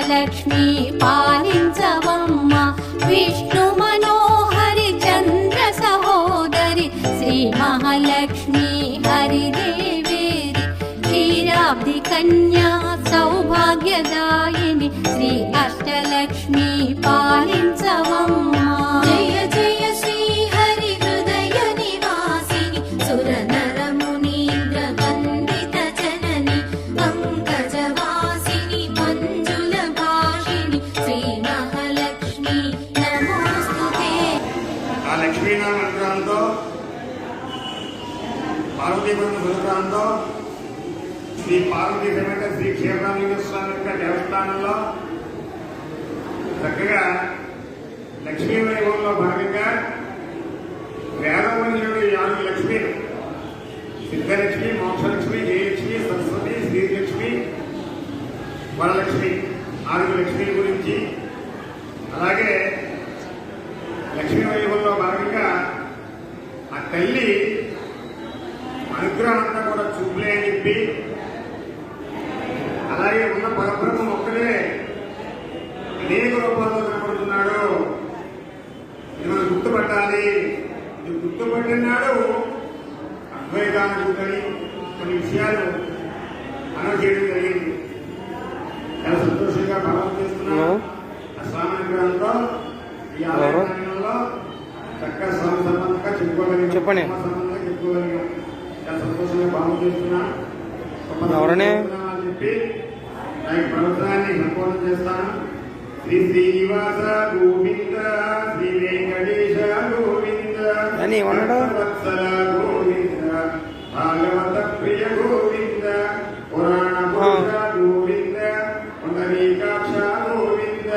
అష్టలక్ష్మి పాలించవమ్మ విష్ణు మనోహరి చంద్ర సహోదరి శ్రీ మహాలక్ష్మి హరిదేవేరి క్షీరాబ్ది కన్యా సౌభాగ్యదాయిని శ్రీ అష్టలక్ష్మి పాలించవమ్మ జయ జయ శ్రీ హరి హృదయ నివాసిని సుర నర మునీంద్ర వందిత జనని పంకజవాసిని మంజుల భాషిణి శ్రీ మహాలక్ష్మి నమోస్తుతే. ఆ లక్ష్మీనారాయణ అనుగ్రహంతో పార్వతీపురం సురగ్రహంతో శ్రీ పార్వతీ సమేత శ్రీ క్షేత్రాంజనేయ స్వామి యొక్క దేవస్థానంలో చక్కగా లక్ష్మీ వైభవంలో భాగంగా వేదమంజుడు 4 లక్ష్మీలు సిద్ధలక్ష్మి, మోక్షలక్ష్మి, జయలక్ష్మి, సరస్వతి, శ్రీలక్ష్మి, వరలక్ష్మి 4 లక్ష్మీల గురించి, అలాగే లక్ష్మీ వైభవంలో భాగంగా ఆ తల్లి అనుగ్రహం అంతా కూడా చూపులే అని చెప్పి, అలాగే ఉన్న పరబ్రహ్మం ఒక్కడే అనేక రూపాల్లో కనపడుతున్నాడు, ఇది మనం గుర్తుపట్టాలి, ఇది గుర్తుపట్టినాడు అద్వైతానుభూతని కొన్ని విషయాలు మనం చేయడం జరిగింది. చాలా సంతోషంగా భావం చేస్తున్నాం. ఆ స్వామి అనుగ్రహంతో ఈ ఆలయంలో చక్కగా స్వామి సంబంధంగా చెప్పుకోగలిగాం, సంబంధంగా చెప్పుకోగలిగాం. చాలా సంతోషంగా భావం చేస్తున్నాం. చెప్పి దానికి ప్రవచనాన్ని సంపూర్ణం చేస్తాను. శ్రీ శ్రీనివాస గోవింద, శ్రీ వెంకటేశ గోవింద, వత్సల గోవింద, భాగవత ప్రియ గోవింద, పురాణ పురుష గోవింద, పుండరీకాక్ష గోవింద,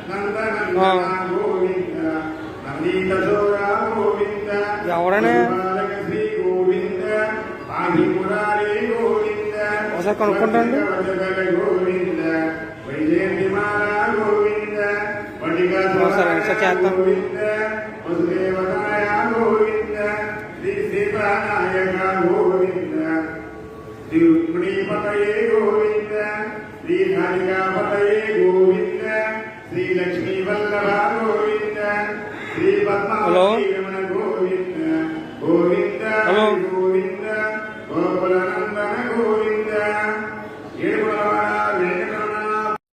నందనందన గోవింద, నందీత చోర గోవింద, శ్రీ గోవింద, ఆది మురారి గోవింద, కొనుక్కుంటాండి గోవింద, వైజయంతిమాల గోవింద, గోవింద, వసుదేవనాయ గోవింద, శ్రీ సీతానాయక గోవింద, శ్రీ రుక్మిణీపతయే గోవింద, శ్రీ హరిగా